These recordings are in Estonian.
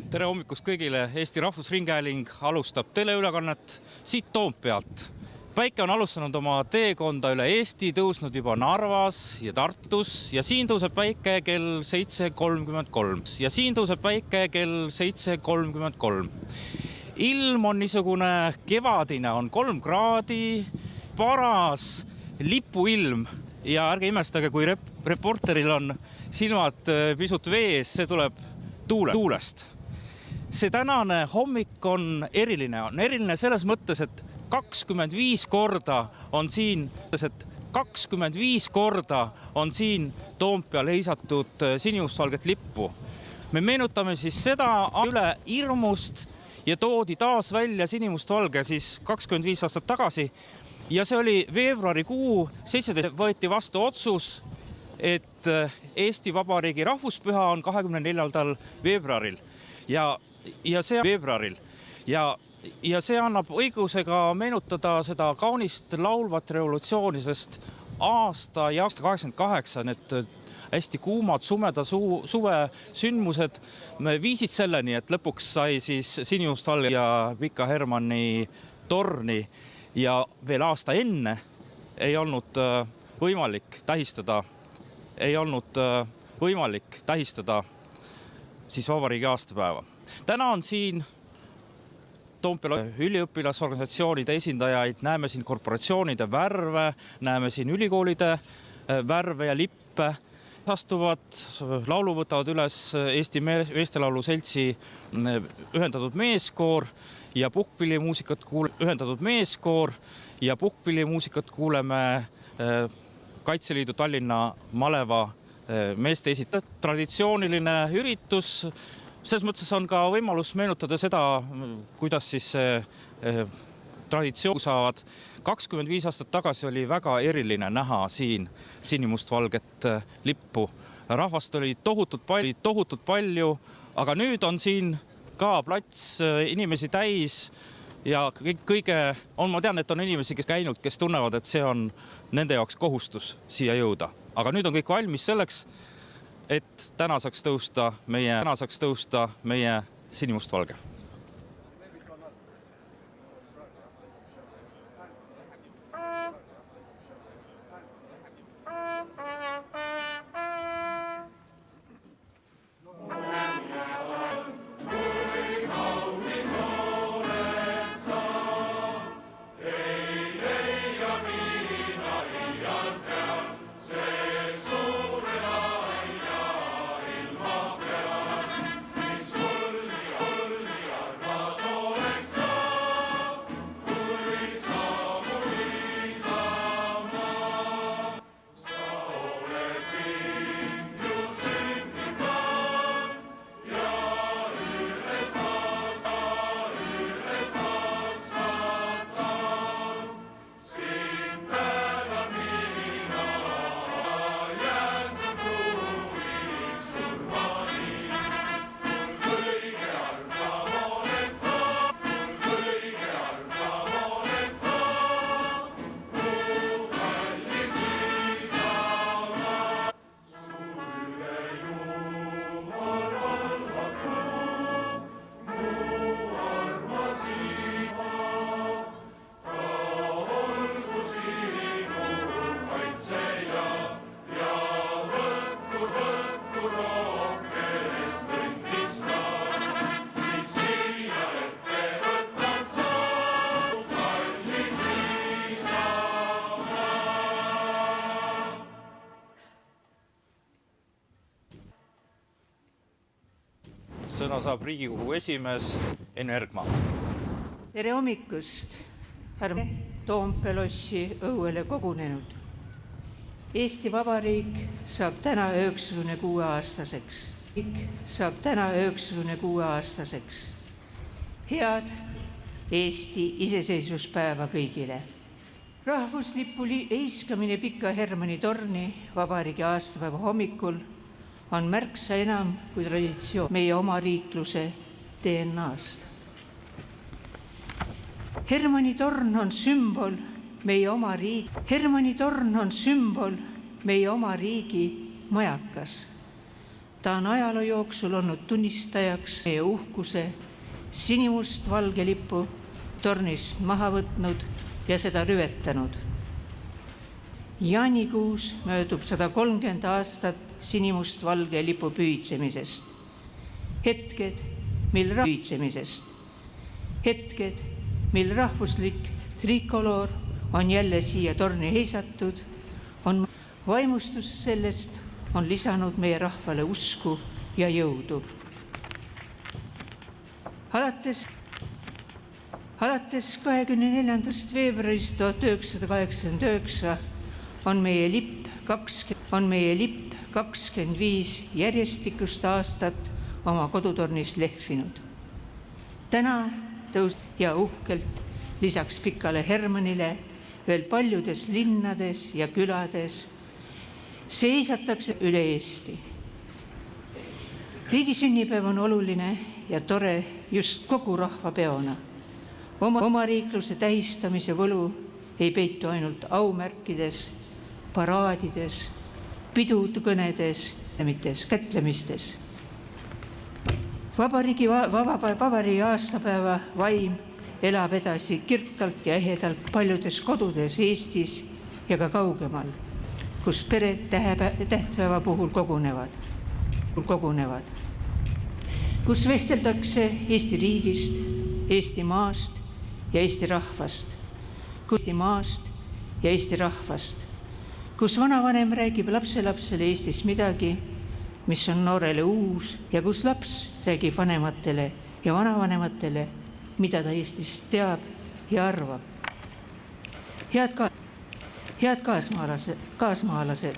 Tere hommikust kõigile! Eesti Rahvusringhääling alustab teleülekannet siit Toompealt. Päike on alustanud oma teekonda üle Eesti, tõusnud juba Narvas ja Tartus ja siin tõuseb päike kell 7.33. Ja siin tõuseb päike kell 7.33. Ilm on niisugune kevadine, on 3 kraadi, paras lipuilm ja ärge imestage, kui reporteril on silmad pisut vees, see tuleb tuulest. See tänane hommik on eriline selles mõttes, et 25 korda on siin Toompeal heisatud sinimustvalget lippu. Me meenutame siis seda üle hirmust ja toodi taas välja sinimustvalge siis 25 aastat tagasi. Ja see oli veebruarikuu 17. Võeti vastu otsus, et Eesti Vabariigi rahvuspüha on 24. veebruaril. Ja see annab õigusega meenutada seda kaunist laulvat revolutsiooni, sest aasta 88, need hästi kuumad sumeda suve sündmused viisid selleni, et lõpuks sai siis sinimustvalge ja Pika Hermanni torni ja veel aasta enne ei olnud võimalik tähistada siis vabariigi aastapäeva. Täna on siin Toompeal üliõpilasorganisatsioonide esindajaid, näeme siin korporatsioonide värve, näeme siin ülikoolide värve ja lippe. Laulu võtavad üles Eesti Meestelaulu Seltsi ühendatud meeskoor ja puhkpillimuusikat kuuleme Kaitseliidu Tallinna maleva meeste esitajad. Traditsiooniline üritus, selles mõttes on ka võimalus meenutada seda, kuidas siis traditsioon saavad. 25 aastat tagasi oli väga eriline näha siin sinimustvalget lippu. Rahvast oli tohutult palju, aga nüüd on siin ka plats inimesi täis ja ma tean, et on inimesi, kes käinud, kes tunnevad, et see on nende jaoks kohustus siia jõuda. Aga nüüd on kõik valmis selleks, et täna saaks tõusta meie sinimustvalge. Sõna saab Riigikogu esimees Enn Ergma. Tere hommikust, Toompea lossi õuele kogunenud. Eesti Vabariik saab täna 96 aastaseks. Head Eesti iseseisvuspäeva kõigile. Rahvuslipu heiskamine Pika Hermanni torni vabariigi aastapäeva hommikul on märksa enam kui traditsioon meie oma riikluse DNA-st. Hermanni torn on sümbol meie oma riigi majakas. Ta on ajaloo jooksul olnud tunnistajaks meie uhkuse, sinimustvalge lipu tornist maha võtnud ja seda rüvetanud. Jaanikuus möödub 130 aastat sinimustvalge lipu püüdsemisest. Hetked, mil rahvuslik trikoloor on jälle siia torni heisatud, on vaimustus sellest on lisanud meie rahvale usku ja jõudu. Alates 24. veebruarist 1989 on meie lipp 25 järjestikust aastat oma kodutornis lehvinud. Täna ja uhkelt lisaks Pikale Hermannile veel paljudes linnades ja külades seisatakse üle Eesti. Riigi sünnipäev on oluline ja tore just kogu rahva peona. Omariikluse tähistamise võlu ei peitu ainult aumärkides, paraadides, pidukõnedes ja mitte kätlemistes. Vabariigi aastapäeva vaim elab edasi kirkalt ja ehedalt paljudes kodudes Eestis ja ka kaugemal, kus pered tähtpäeva puhul kogunevad, kus vesteldakse Eesti riigist, Eesti maast ja Eesti rahvast, kus vanavanem räägib lapselapsele Eestis midagi, mis on noorele uus ja kus laps räägib vanematele ja vanavanematele, mida ta Eestist teab ja arvab. Head kaasmaalased.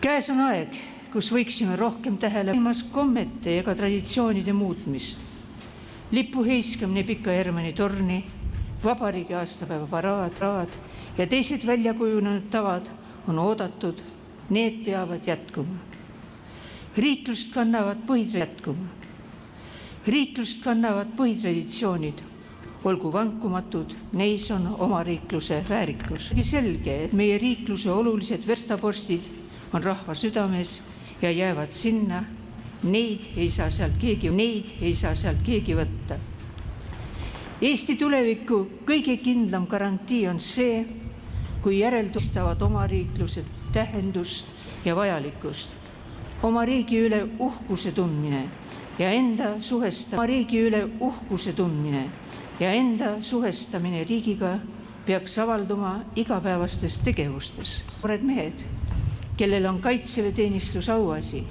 Käes on aeg, kus võiksime rohkem tähelepanu kommete ja ka traditsioonide muutmist. Lipu heiskamine Pika Hermanni torni, vabariigi aastapäeva paraad ja teised väljakujunenud tavad on oodatud, need peavad jätkuma. Riiklust kannavad põhitraditsioonid, olgu vankumatud, neis on omariikluse väärikus. Selge, et meie riikluse olulised verstapostid on rahva südames ja jäävad sinna, neid ei saa sealt keegi võtta. Eesti tuleviku kõige kindlam garantii on see, kui järeldustavad omariikluse tähendust ja vajalikkust, oma riigi üle uhkuse tundmine ja enda suhestamine riigiga peaks avalduma igapäevastes tegevustes. Noored mehed, kellel on kaitseväeteenistus auasi,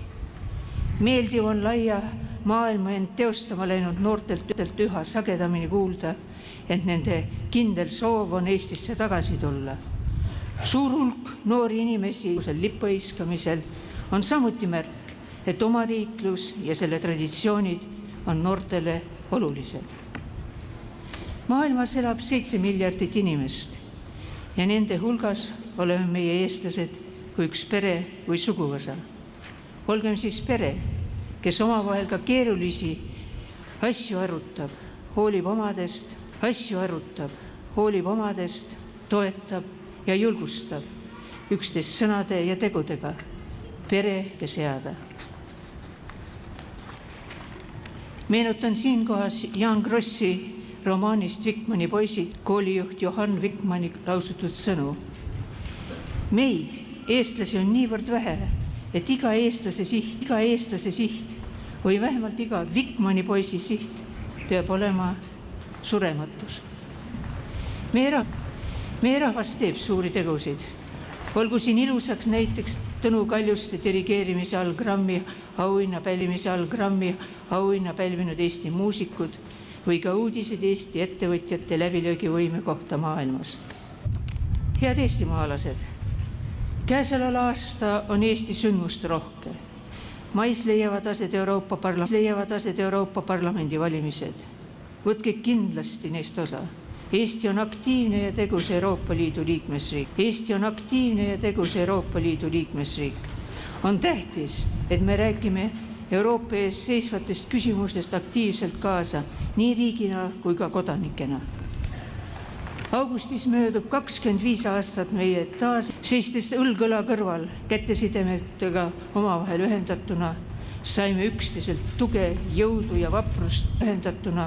meeldiv on laia maailma end teostama läinud noortelt üha sagedamini kuulda, et nende kindel soov on Eestisse tagasi tulla. Suur hulk noori inimesi lipu heiskamisel on samuti märk, et omariiklus ja selle traditsioonid on noortele olulised. Maailmas elab 7 miljardit inimest ja nende hulgas oleme meie eestlased kui üks pere või suguvõsa. Olgem siis pere, kes omavahel ka keerulisi asju arutab, hoolib omadest, toetab ja julgustab üksteist sõnade ja tegudega. Pere, kes jääda. Meenutan siinkohas Jaan Krossi romaanist Vikmani poisid koolijuht Johann Vikmani lausutud sõnu. Meid, eestlasi, on niivõrd vähe, et iga eestlase siht või vähemalt iga Vikmani poisi siht peab olema surematus. Meie rahvas teeb suuri tegusid. Olgu siin ilusaks näiteks Tõnu Kaljuste dirigeerimise all Grammi auhinna pälvinud Eesti muusikud või ka uudised Eesti ettevõtjate läbilöögivõime kohta maailmas. Head eestimaalased, käesoleval aasta on Eesti sündmuste rohke. Mais leiavad aset Euroopa Parlamendi valimised. Võtke kindlasti neist osa. Eesti on aktiivne ja tegus Euroopa Liidu liikmesriik. On tähtis, et me räägime Euroopa ees seisvatest küsimustest aktiivselt kaasa nii riigina kui ka kodanikena. Augustis möödub 25 aastat meie taas seistes õlg-õla kõrval kätesidemetega omavahel ühendatuna saime üksteiselt tuge, jõudu ja vaprust ühendatuna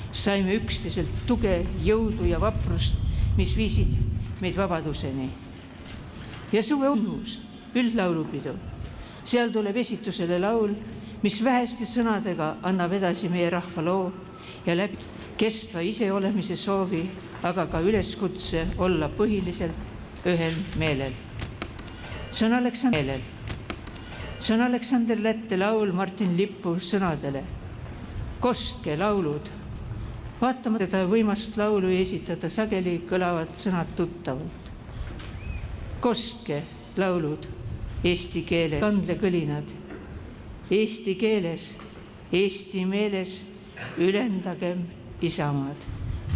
saime üksteiselt tuge, jõudu ja vaprust, mis viisid meid vabaduseni. Ja suve unnus, üldlaulupidu. Seal tuleb esitusele laul, mis väheste sõnadega annab edasi meie rahva loo ja läbi kestva iseolemise soovi, aga ka üleskutse olla põhiliselt ühel meelel. See on Aleksander Lätte laul Martin Lipu sõnadele. Kostke laulud. Vaatamata teda võimast laulu esitada sageli kõlavad sõnad tuttavalt. Kostke laulud, eesti keele kandlekõlinad. Eesti keeles, eesti meeles ülendagem isamaad.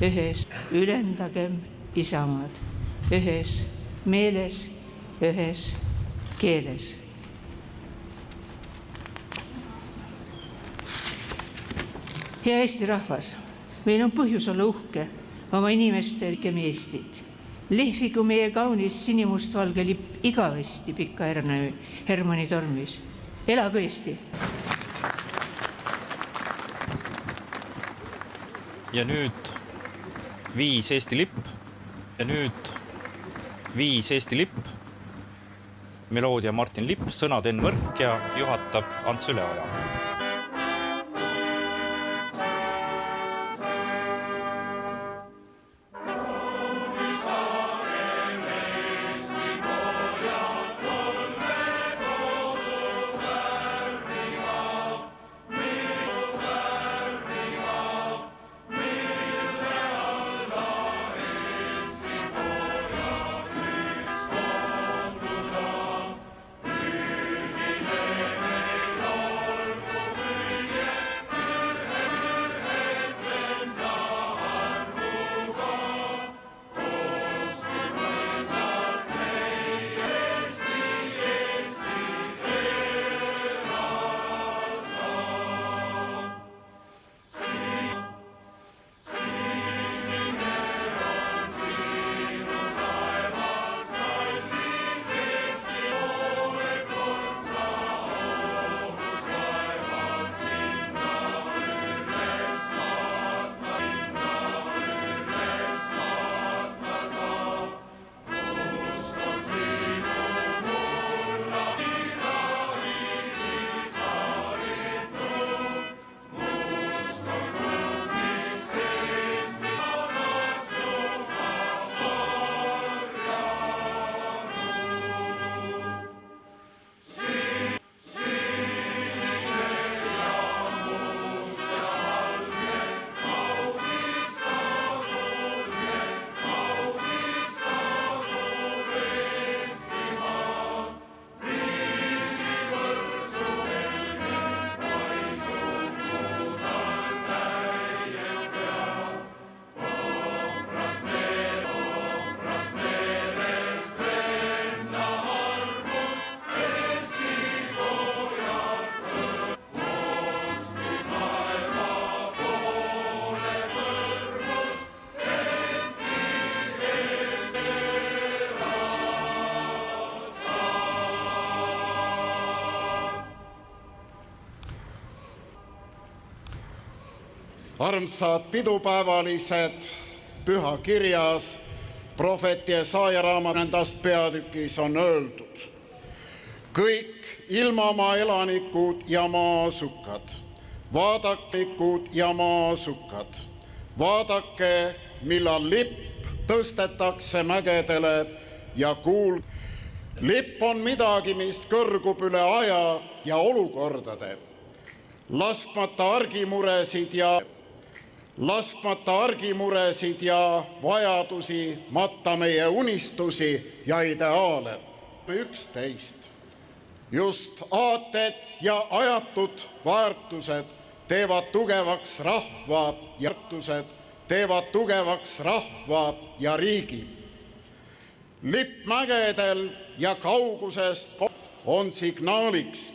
Ühes ülendagem isamaad. Ühes meeles, ühes keeles. Hea Eesti rahvas, meil on põhjus olla uhke oma inimeste rikemi Eestit. Lehvigu meie kaunis sinimustvalge lipp igavesti Pika Hermanni tormis. Elagu Eesti! Ja nüüd 5 Eesti lipp. Ja nüüd 5 Eesti lipp. Meloodia Martin Lipp, sõnad Enn Võrk ja juhatab Ants Üleoja. Armsad pidupäevalised püha kirjas, prohveti Jesaja raamatust peatükis on öeldud. Kõik ilmamaa elanikud ja maasukad, vaadakikud ja maasukad, vaadake, millal lipp tõstetakse mägedele ja kuul. Lipp on midagi, mis kõrgub üle aja ja olukordade, laskmata argimuresid ja vajadusi, matta meie unistusi ja ideaale. 11. Just aated ja ajatud väärtused teevad tugevaks rahva ja riigi. Lipp mägedel ja kaugusest on signaaliks,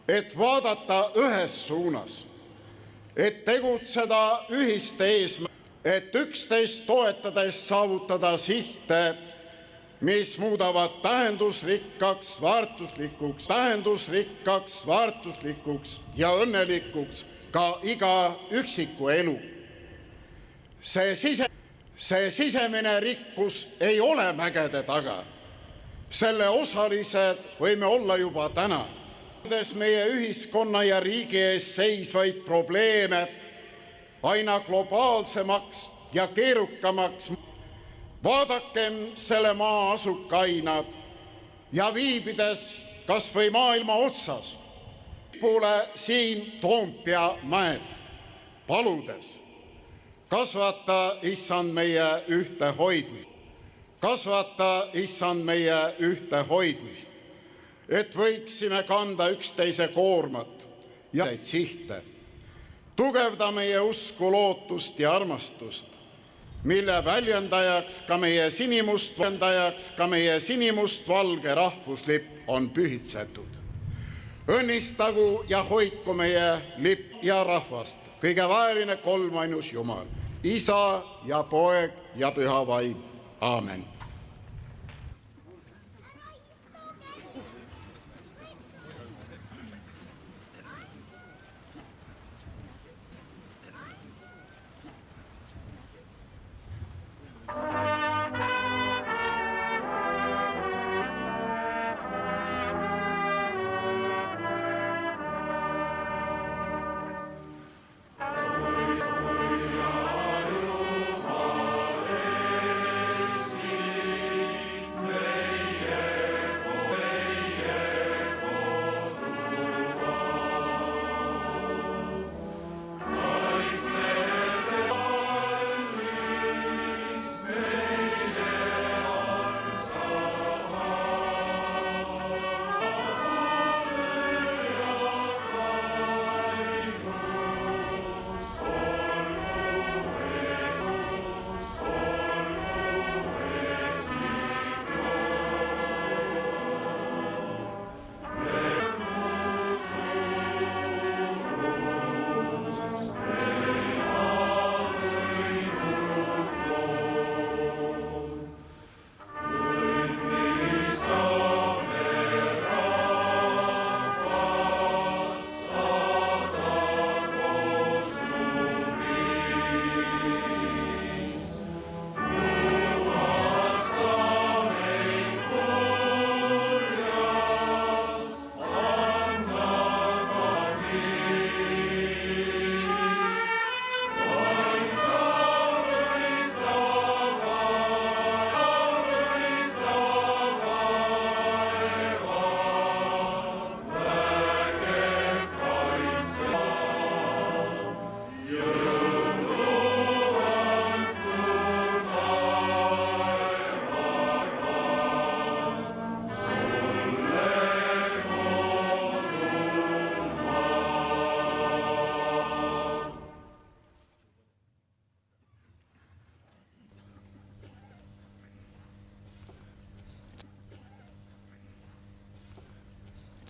et vaadata ühes suunas, et tegutseda ühiste eesmärkide. et üksteist toetades saavutada sihte, mis muudavad tähendusrikkaks, väärtuslikuks ja õnnelikuks ka iga üksiku elu. See sisemine rikkus ei ole mägede taga. Selle osalised võime olla juba täna. Meie ühiskonna ja riigi ees seisvaid probleeme aina globaalsemaks ja keerukamaks. Vaadakem selle maa asukaina ja viibides kas või maailma otsas, poole siin Toompea mäel, paludes kasvata, Issand, meie ühte hoidmist, et võiksime kanda üksteise koormat ja sihte. Tugevda meie usku, lootust ja armastust, mille väljendajaks ka meie sinimustvalge rahvuslipp on pühitsetud. Õnnistagu ja hoidku meie lipp ja rahvast, kõige vaeline kolmainus Jumal, Isa ja Poeg ja Püha Vaim. Aamen.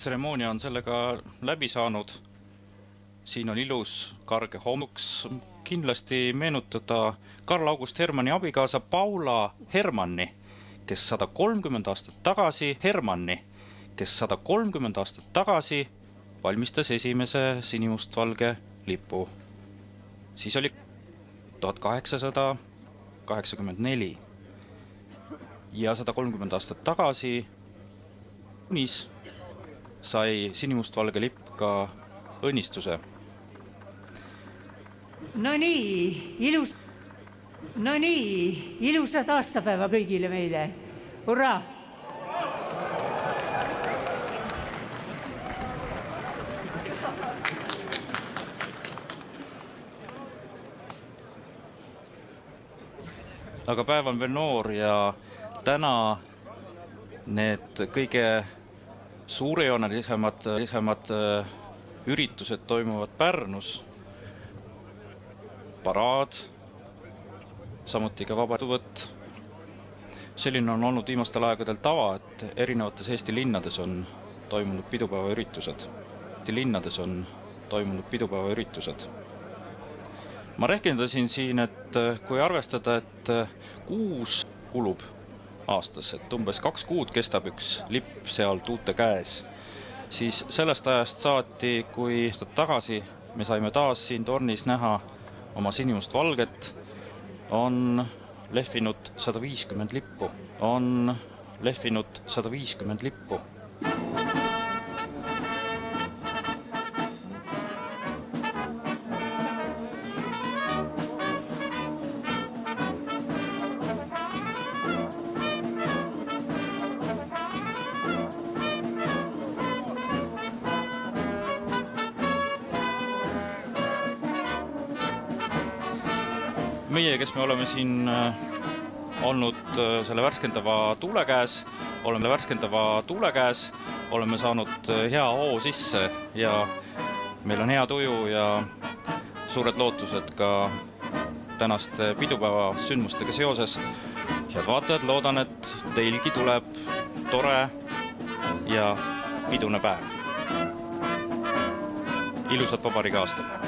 Tseremoonia on sellega läbi saanud. Siin on ilus karge hommuks kindlasti meenutada Karl August Hermanni abikaasa Paula Hermanni, kes 130 aastat tagasi valmistas esimese sinimustvalge lipu. Siis oli 1884 ja 130 aastat tagasi juunis sai sinimustvalge lipp ka õnnistuse. No nii, ilusat aastapäeva kõigile meile. Hurraa! Aga päev on veel noor ja täna need kõige suurejoonelisemad üritused toimuvad Pärnus. Paraad, samuti ka vabaduvõtt. Selline on olnud viimastel aegadel tava, et erinevates Eesti linnades on toimunud pidupäevaüritused. Ma rehkendasin siin, et kui arvestada, et 6 kulub aastas, et umbes 2 kuud kestab üks lipp seal tuute käes, siis sellest ajast saati, kui aastat tagasi me saime taas siin tornis näha oma sinimust valget, on lehvinud 150 lippu. On lehvinud 150 lippu. Meie, kes me oleme siin olnud selle värskendava tuule käes, oleme saanud hea hoo sisse ja meil on hea tuju ja suured lootused ka tänaste pidupäeva sündmustega seoses. Head vaatajad, loodan, et teilgi tuleb tore ja pidune päev. Ilusat vabariigi aastat!